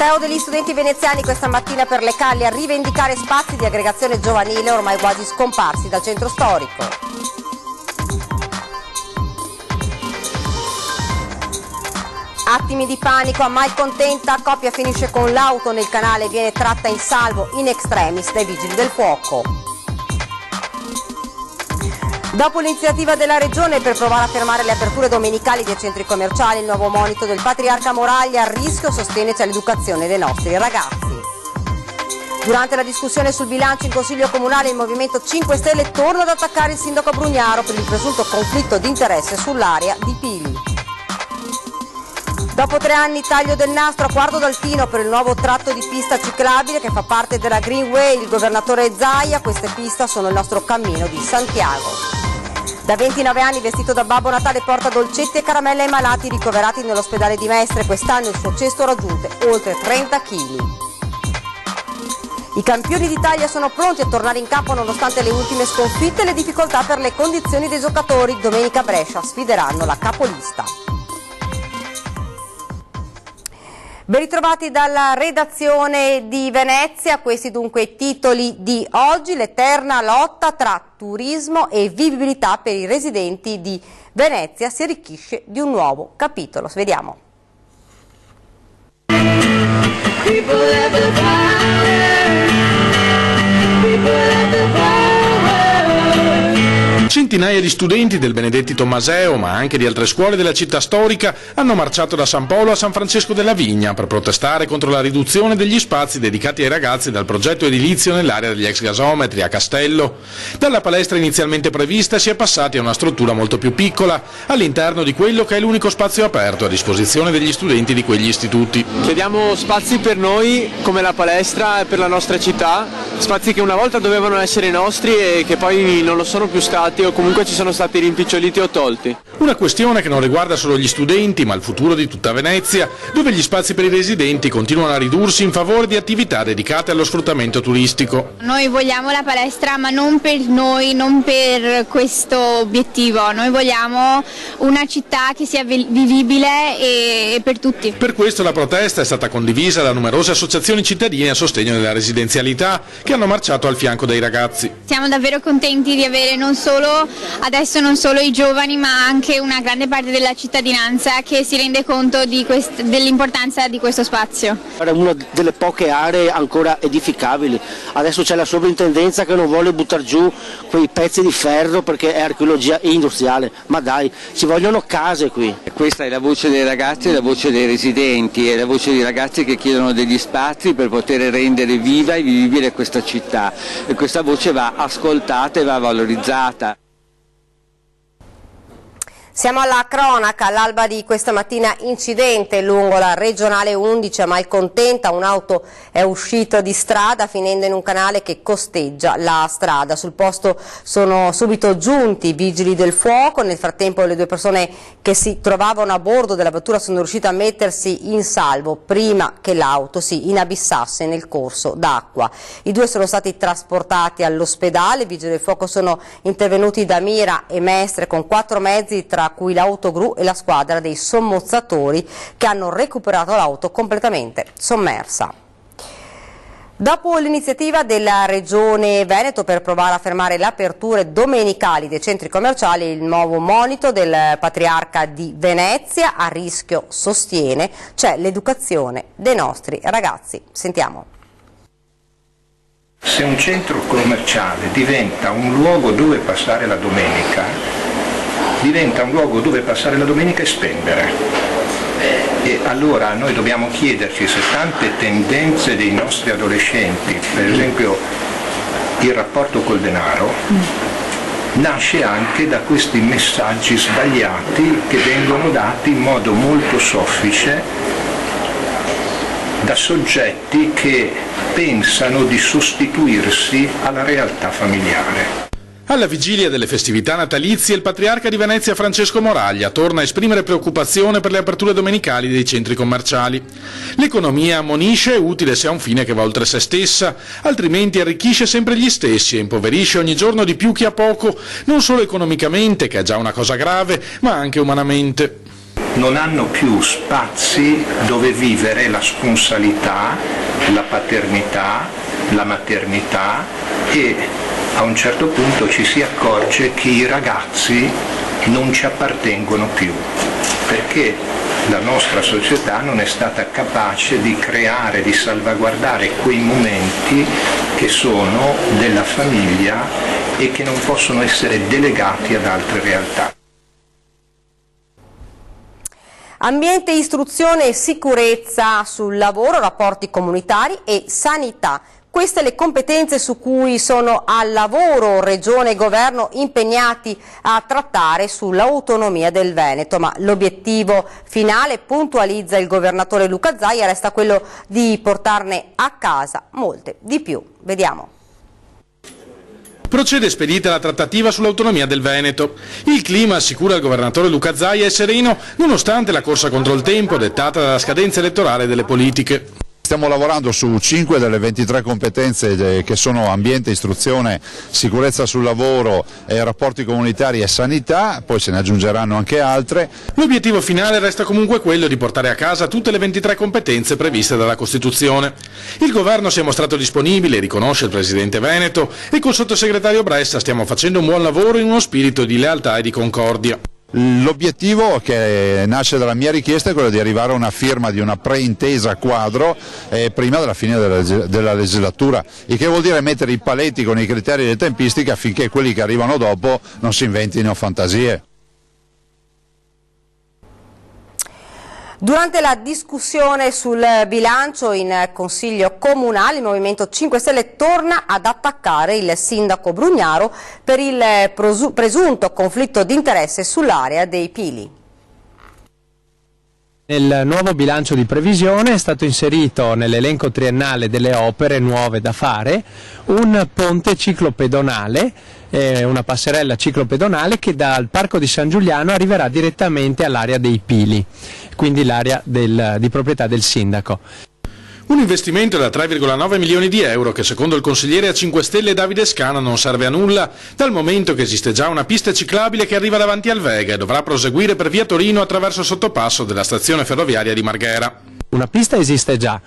Corteo degli studenti veneziani questa mattina per le Calli a rivendicare spazi di aggregazione giovanile ormai quasi scomparsi dal centro storico. Attimi di panico a Malcontenta, coppia finisce con l'auto nel canale e viene tratta in salvo in extremis dai vigili del fuoco. Dopo l'iniziativa della Regione per provare a fermare le aperture domenicali dei centri commerciali, il nuovo monito del Patriarca Moraglia, a rischio sostenere l'educazione dei nostri ragazzi. Durante la discussione sul bilancio in Consiglio Comunale il Movimento 5 Stelle torna ad attaccare il sindaco Brugnaro per il presunto conflitto di interesse sull'area di Pili. Dopo 3 anni taglio del nastro a Quarto d'Altino per il nuovo tratto di pista ciclabile che fa parte della Greenway, il governatore Zaia, queste piste sono il nostro cammino di Santiago. Da 29 anni vestito da Babbo Natale porta dolcetti e caramelle ai malati ricoverati nell'ospedale di Mestre, quest'anno il suo cesto raggiunge oltre 30 kg. I campioni d'Italia sono pronti a tornare in campo nonostante le ultime sconfitte e le difficoltà per le condizioni dei giocatori. Domenica a Brescia sfideranno la capolista. Ben ritrovati dalla redazione di Venezia, questi dunque i titoli di oggi, l'eterna lotta tra turismo e vivibilità per i residenti di Venezia si arricchisce di un nuovo capitolo. Vediamo. Centinaia di studenti del Benedetti Tommaseo, ma anche di altre scuole della città storica, hanno marciato da San Polo a San Francesco della Vigna per protestare contro la riduzione degli spazi dedicati ai ragazzi dal progetto edilizio nell'area degli ex gasometri a Castello. Dalla palestra inizialmente prevista si è passati a una struttura molto più piccola, all'interno di quello che è l'unico spazio aperto a disposizione degli studenti di quegli istituti. Chiediamo spazi per noi, come la palestra e per la nostra città, spazi che una volta dovevano essere nostri e che poi non lo sono più stati o comunque ci sono stati rimpiccioliti o tolti. Una questione che non riguarda solo gli studenti ma il futuro di tutta Venezia, dove gli spazi per i residenti continuano a ridursi in favore di attività dedicate allo sfruttamento turistico. Noi vogliamo la palestra ma non per noi, non per questo obiettivo, noi vogliamo una città che sia vivibile e per tutti. Per questo la protesta è stata condivisa da numerose associazioni cittadine a sostegno della residenzialità che hanno marciato al fianco dei ragazzi. Siamo davvero contenti di avere non solo i giovani ma anche una grande parte della cittadinanza che si rende conto dell'importanza di questo spazio. È una delle poche aree ancora edificabili, adesso c'è la sovrintendenza che non vuole buttare giù quei pezzi di ferro perché è archeologia industriale, ma dai, ci vogliono case qui. Questa è la voce dei ragazzi, è la voce dei residenti, è la voce dei ragazzi che chiedono degli spazi per poter rendere viva e vivibile questa città e questa voce va ascoltata e va valorizzata. Siamo alla cronaca, all'alba di questa mattina incidente lungo la regionale 11 a Malcontenta, un'auto è uscita di strada finendo in un canale che costeggia la strada. Sul posto sono subito giunti i vigili del fuoco, nel frattempo le 2 persone che si trovavano a bordo della vettura sono riuscite a mettersi in salvo prima che l'auto si inabissasse nel corso d'acqua. I 2 sono stati trasportati all'ospedale, i vigili del fuoco sono intervenuti da Mira e Mestre con 4 mezzi tra cui l'autogru e la squadra dei sommozzatori che hanno recuperato l'auto completamente sommersa. Dopo l'iniziativa della Regione Veneto per provare a fermare le aperture domenicali dei centri commerciali, il nuovo monito del Patriarca di Venezia a rischio sostiene c'è l'educazione dei nostri ragazzi. Sentiamo. Se un centro commerciale diventa un luogo dove passare la domenica, diventa un luogo dove passare la domenica e spendere. E allora noi dobbiamo chiederci se tante tendenze dei nostri adolescenti, per esempio il rapporto col denaro, nasce anche da questi messaggi sbagliati che vengono dati in modo molto soffice da soggetti che pensano di sostituirsi alla realtà familiare. Alla vigilia delle festività natalizie il Patriarca di Venezia Francesco Moraglia torna a esprimere preoccupazione per le aperture domenicali dei centri commerciali. L'economia ammonisce è utile se ha un fine che va oltre se stessa, altrimenti arricchisce sempre gli stessi e impoverisce ogni giorno di più chi ha poco, non solo economicamente, che è già una cosa grave, ma anche umanamente. non hanno più spazi dove vivere la sponsalità, la paternità, la maternità, e a un certo punto ci si accorge che i ragazzi non ci appartengono più, perché la nostra società non è stata capace di creare, di salvaguardare quei momenti che sono della famiglia e che non possono essere delegati ad altre realtà. Ambiente, istruzione e sicurezza sul lavoro, rapporti comunitari e sanità. Queste le competenze su cui sono al lavoro Regione e Governo impegnati a trattare sull'autonomia del Veneto, ma l'obiettivo finale, puntualizza il governatore Luca Zaia, resta quello di portarne a casa molte di più. Vediamo. Procede spedita la trattativa sull'autonomia del Veneto. Il clima, assicura il governatore Luca Zaia, è sereno nonostante la corsa contro il tempo dettata dalla scadenza elettorale delle politiche. Stiamo lavorando su 5 delle 23 competenze che sono ambiente, istruzione, sicurezza sul lavoro, rapporti comunitari e sanità, poi se ne aggiungeranno anche altre. L'obiettivo finale resta comunque quello di portare a casa tutte le 23 competenze previste dalla Costituzione. Il governo si è mostrato disponibile, riconosce il Presidente Veneto, e col sottosegretario Bressa stiamo facendo un buon lavoro in uno spirito di lealtà e di concordia. L'obiettivo che nasce dalla mia richiesta è quello di arrivare a una firma di una preintesa quadro prima della fine della legislatura, il che vuol dire mettere i paletti con i criteri di tempistica affinché quelli che arrivano dopo non si inventino fantasie. Durante la discussione sul bilancio in Consiglio Comunale, il Movimento 5 Stelle torna ad attaccare il sindaco Brugnaro per il presunto conflitto di interesse sull'area dei Pili. Nel nuovo bilancio di previsione è stato inserito nell'elenco triennale delle opere nuove da fare un ponte ciclopedonale, una passerella ciclopedonale che dal Parco di San Giuliano arriverà direttamente all'area dei Pili, quindi l'area di proprietà del sindaco. Un investimento da 3,9 milioni di euro che secondo il consigliere a 5 Stelle Davide Scana non serve a nulla, dal momento che esiste già una pista ciclabile che arriva davanti al Vega e dovrà proseguire per via Torino attraverso il sottopasso della stazione ferroviaria di Marghera. Una pista esiste già.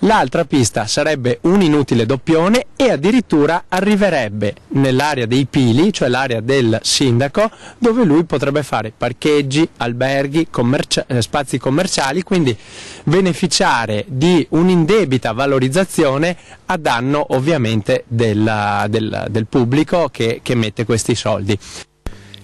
L'altra pista sarebbe un inutile doppione e addirittura arriverebbe nell'area dei Pili, cioè l'area del sindaco, dove lui potrebbe fare parcheggi, alberghi, spazi commerciali, quindi beneficiare di un'indebita valorizzazione a danno ovviamente del pubblico che mette questi soldi.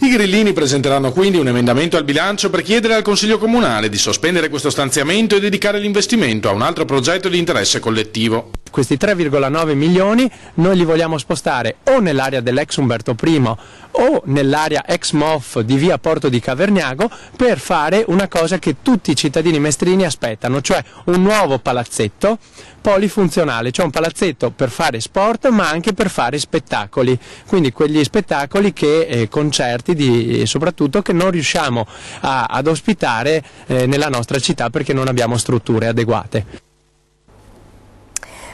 I grillini presenteranno quindi un emendamento al bilancio per chiedere al Consiglio Comunale di sospendere questo stanziamento e dedicare l'investimento a un altro progetto di interesse collettivo. Questi 3,9 milioni noi li vogliamo spostare o nell'area dell'ex Umberto I o nell'area ex MOF di via Porto di Caverniago per fare una cosa che tutti i cittadini mestrini aspettano, cioè un nuovo palazzetto polifunzionale, cioè un palazzetto per fare sport ma anche per fare spettacoli, quindi quegli spettacoli concerti soprattutto che non riusciamo ad ospitare nella nostra città perché non abbiamo strutture adeguate.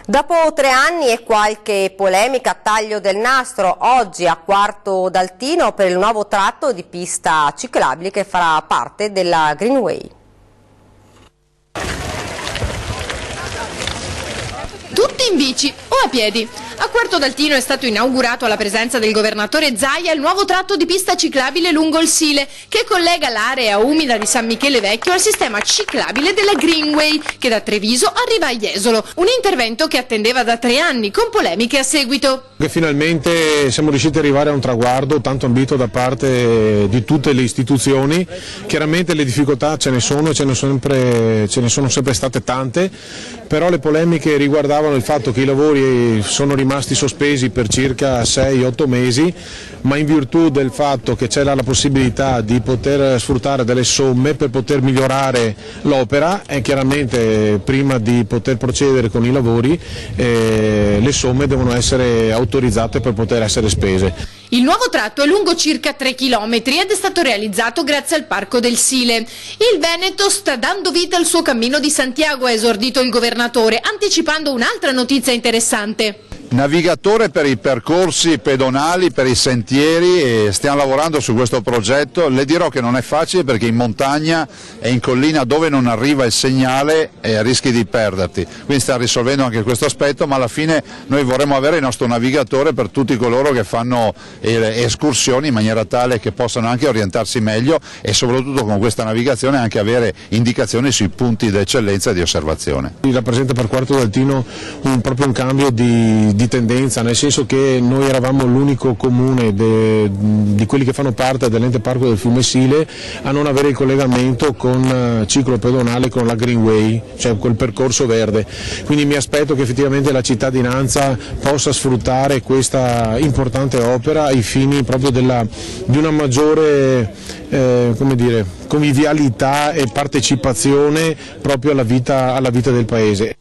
Dopo 3 anni e qualche polemica, taglio del nastro oggi a Quarto d'Altino per il nuovo tratto di pista ciclabile che farà parte della Greenway. Tutti in bici o a piedi. A Quarto d'Altino è stato inaugurato alla presenza del governatore Zaia il nuovo tratto di pista ciclabile lungo il Sile che collega l'area umida di San Michele Vecchio al sistema ciclabile della Greenway che da Treviso arriva a Jesolo. Un intervento che attendeva da 3 anni con polemiche a seguito. Che finalmente siamo riusciti ad arrivare a un traguardo tanto ambito da parte di tutte le istituzioni. Chiaramente le difficoltà ce ne sono e ce ne sono sempre state tante, però le polemiche riguardavano il fatto che i lavori sono rimasti sospesi per circa 6-8 mesi, ma in virtù del fatto che c'era la possibilità di poter sfruttare delle somme per poter migliorare l'opera e chiaramente prima di poter procedere con i lavori le somme devono essere autorizzate per poter essere spese. Il nuovo tratto è lungo circa 3 km ed è stato realizzato grazie al Parco del Sile. Il Veneto sta dando vita al suo cammino di Santiago, ha esordito il governatore, anticipando un'altra notizia interessante. navigatore per i percorsi pedonali, per i sentieri, e stiamo lavorando su questo progetto. Le dirò che non è facile perché in montagna e in collina dove non arriva il segnale rischi di perderti, quindi stiamo risolvendo anche questo aspetto, ma alla fine noi vorremmo avere il nostro navigatore per tutti coloro che fanno escursioni in maniera tale che possano anche orientarsi meglio e soprattutto con questa navigazione anche avere indicazioni sui punti d'eccellenza e di osservazione. Rappresenta per Quarto d'Altino proprio un cambio di tendenza, nel senso che noi eravamo l'unico comune di quelli che fanno parte dell'ente parco del fiume Sile a non avere il collegamento con ciclo pedonale, con la Greenway, cioè quel percorso verde, quindi mi aspetto che effettivamente la cittadinanza possa sfruttare questa importante opera ai fini proprio di una maggiore convivialità e partecipazione proprio alla vita del paese.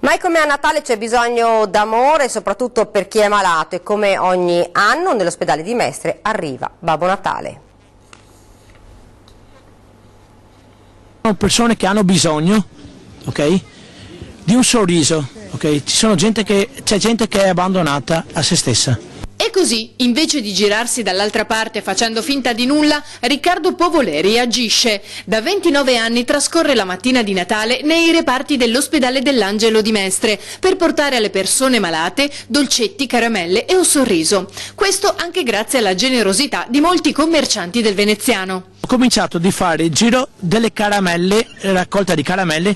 Mai come a Natale c'è bisogno d'amore, soprattutto per chi è malato, e come ogni anno nell'ospedale di Mestre arriva Babbo Natale. Sono persone che hanno bisogno, ok, di un sorriso, ok? C'è gente che è abbandonata a se stessa. E così, invece di girarsi dall'altra parte facendo finta di nulla, Riccardo Povoleri agisce. Da 29 anni trascorre la mattina di Natale nei reparti dell'ospedale dell'Angelo di Mestre per portare alle persone malate dolcetti, caramelle e un sorriso. Questo anche grazie alla generosità di molti commercianti del veneziano. Ho cominciato di fare il giro delle caramelle, raccolta di caramelle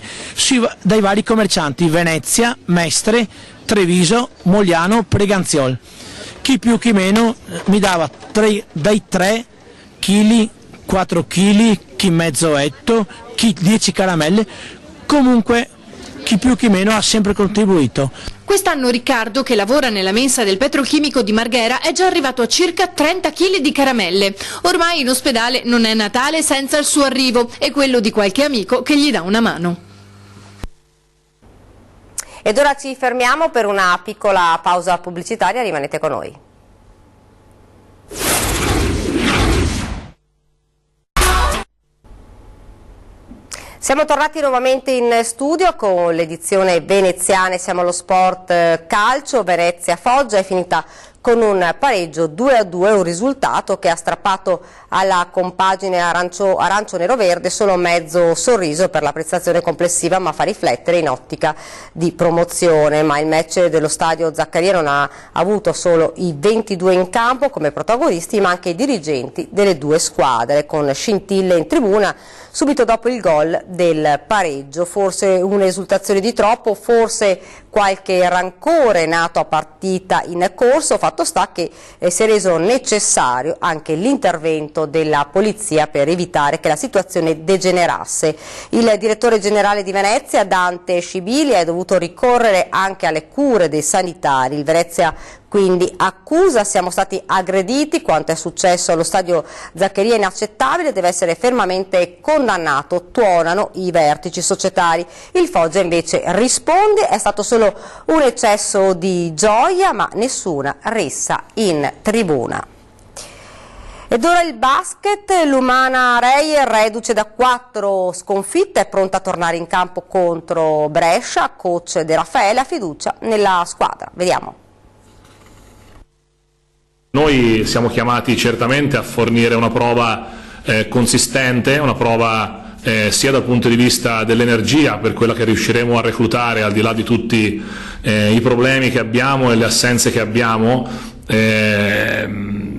dai vari commercianti Venezia, Mestre, Treviso, Mogliano, Preganziol. Chi più chi meno mi dava dai 3 kg, 4 kg, chi mezzo etto, chi 10 caramelle, comunque chi più chi meno ha sempre contribuito. Quest'anno Riccardo, che lavora nella mensa del petrochimico di Marghera, è già arrivato a circa 30 kg di caramelle. Ormai in ospedale non è Natale senza il suo arrivo e quello di qualche amico che gli dà una mano. Ed ora ci fermiamo per una piccola pausa pubblicitaria, rimanete con noi. Siamo tornati nuovamente in studio con l'edizione veneziana, siamo allo sport calcio. Venezia-Foggia è finita con un pareggio 2-2, un risultato che ha strappato alla compagine arancio-nero-verde solo mezzo sorriso per la prestazione complessiva, ma fa riflettere in ottica di promozione. Ma il match dello stadio Zaccaria non ha avuto solo i 22 in campo come protagonisti, ma anche i dirigenti delle due squadre, con scintille in tribuna subito dopo il gol del pareggio. Forse un'esultazione di troppo, forse qualche rancore nato a partita in corso. Fatto sta che si è reso necessario anche l'intervento della polizia per evitare che la situazione degenerasse. Il direttore generale di Venezia, Dante Scibili, è dovuto ricorrere anche alle cure dei sanitari. Il Venezia quindi accusa: siamo stati aggrediti, quanto è successo allo stadio Zaccaria è inaccettabile, deve essere fermamente condannato, tuonano i vertici societari. Il Foggia invece risponde: è stato solo un eccesso di gioia, ma nessuna rissa in tribuna. Ed ora il basket, l'Umana Reyer, reduce da 4 sconfitte, è pronta a tornare in campo contro Brescia. Coach De Raffaele ha fiducia nella squadra, vediamo. Noi siamo chiamati certamente a fornire una prova consistente, una prova sia dal punto di vista dell'energia, per quella che riusciremo a reclutare al di là di tutti i problemi che abbiamo e le assenze che abbiamo.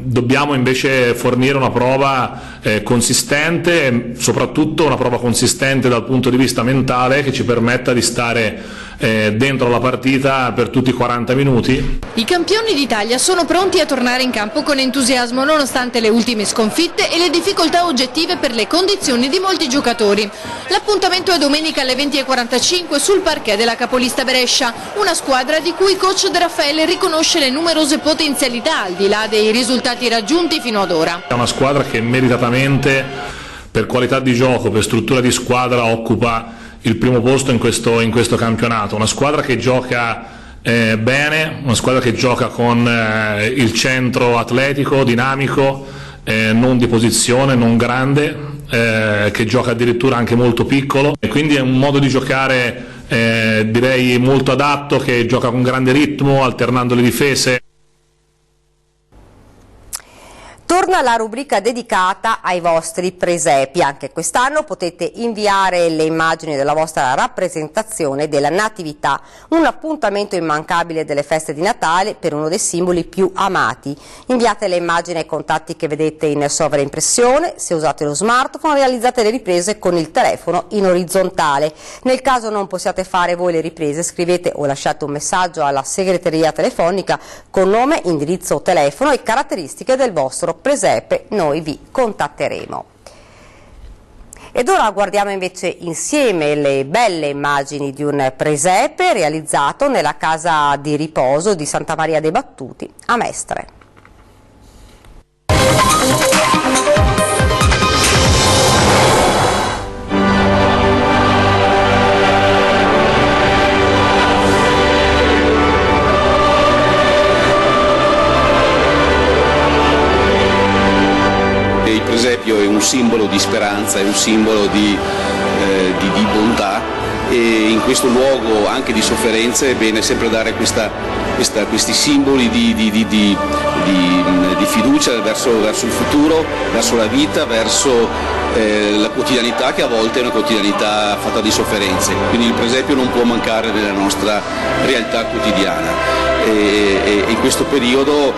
Dobbiamo invece fornire una prova consistente, soprattutto una prova consistente dal punto di vista mentale, che ci permetta di stare dentro la partita per tutti i 40 minuti. I campioni d'Italia sono pronti a tornare in campo con entusiasmo nonostante le ultime sconfitte e le difficoltà oggettive per le condizioni di molti giocatori. L'appuntamento è domenica alle 20:45 sul parquet della capolista Brescia, una squadra di cui coach De Raffaele riconosce le numerose potenzialità al di là dei risultati raggiunti fino ad ora. È una squadra che meritatamente, per qualità di gioco, per struttura di squadra, occupa il primo posto in questo campionato. Una squadra che gioca bene, una squadra che gioca con il centro atletico, dinamico, non di posizione, non grande, che gioca addirittura anche molto piccolo, e quindi è un modo di giocare direi molto adatto, che gioca con grande ritmo, alternando le difese. Torna la rubrica dedicata ai vostri presepi. Anche quest'anno potete inviare le immagini della vostra rappresentazione della Natività, un appuntamento immancabile delle feste di Natale per uno dei simboli più amati. Inviate le immagini ai contatti che vedete in sovraimpressione. Se usate lo smartphone, realizzate le riprese con il telefono in orizzontale. Nel caso non possiate fare voi le riprese, scrivete o lasciate un messaggio alla segreteria telefonica con nome, indirizzo o telefono e caratteristiche del vostro presepe, noi vi contatteremo. Ed ora guardiamo invece insieme le belle immagini di un presepe realizzato nella casa di riposo di Santa Maria dei Battuti a Mestre. Il presepio è un simbolo di speranza, è un simbolo di bontà, e in questo luogo anche di sofferenze è bene sempre dare questi simboli di fiducia verso il futuro, verso la vita, verso la quotidianità, che a volte è una quotidianità fatta di sofferenze. Quindi il presepio non può mancare nella nostra realtà quotidiana. E in questo periodo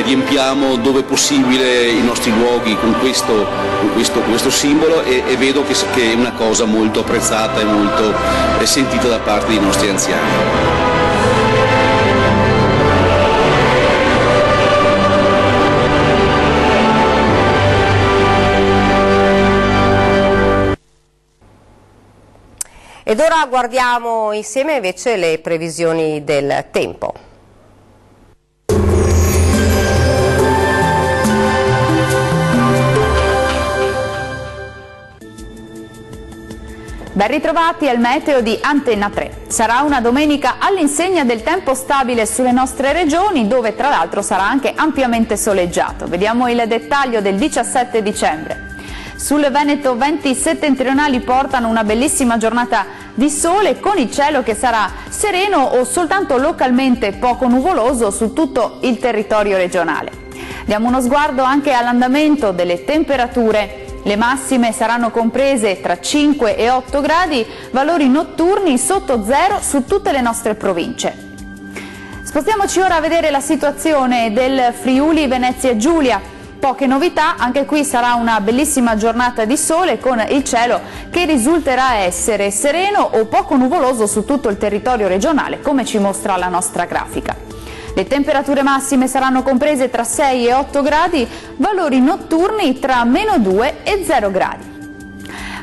riempiamo dove possibile i nostri luoghi con questo simbolo, e vedo che è una cosa molto apprezzata e molto sentita da parte dei nostri anziani. Ed ora guardiamo insieme invece le previsioni del tempo. Ben ritrovati al meteo di Antenna 3. Sarà una domenica all'insegna del tempo stabile sulle nostre regioni, dove tra l'altro sarà anche ampiamente soleggiato. Vediamo il dettaglio del 17 dicembre. Sul Veneto venti settentrionali portano una bellissima giornata di sole, con il cielo che sarà sereno o soltanto localmente poco nuvoloso su tutto il territorio regionale. Diamo uno sguardo anche all'andamento delle temperature. Le massime saranno comprese tra 5 e 8 gradi, valori notturni sotto zero su tutte le nostre province. Spostiamoci ora a vedere la situazione del Friuli Venezia Giulia. Poche novità, anche qui sarà una bellissima giornata di sole con il cielo che risulterà essere sereno o poco nuvoloso su tutto il territorio regionale, come ci mostra la nostra grafica. Le temperature massime saranno comprese tra 6 e 8 gradi, valori notturni tra -2 e 0 gradi.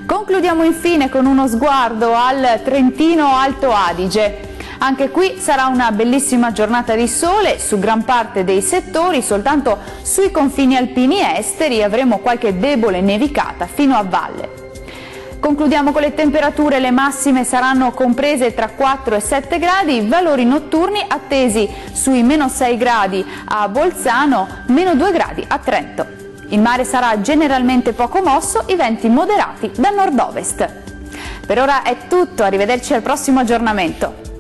Concludiamo infine con uno sguardo al Trentino Alto Adige. Anche qui sarà una bellissima giornata di sole su gran parte dei settori, soltanto sui confini alpini esteri avremo qualche debole nevicata fino a valle. Concludiamo con le temperature, le massime saranno comprese tra 4 e 7 gradi, valori notturni attesi sui -6 gradi a Bolzano, -2 gradi a Trento. Il mare sarà generalmente poco mosso, i venti moderati da nord-ovest. Per ora è tutto, arrivederci al prossimo aggiornamento.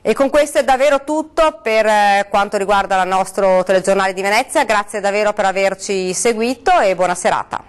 E con questo è davvero tutto per quanto riguarda il nostro telegiornale di Venezia. Grazie davvero per averci seguito e buona serata.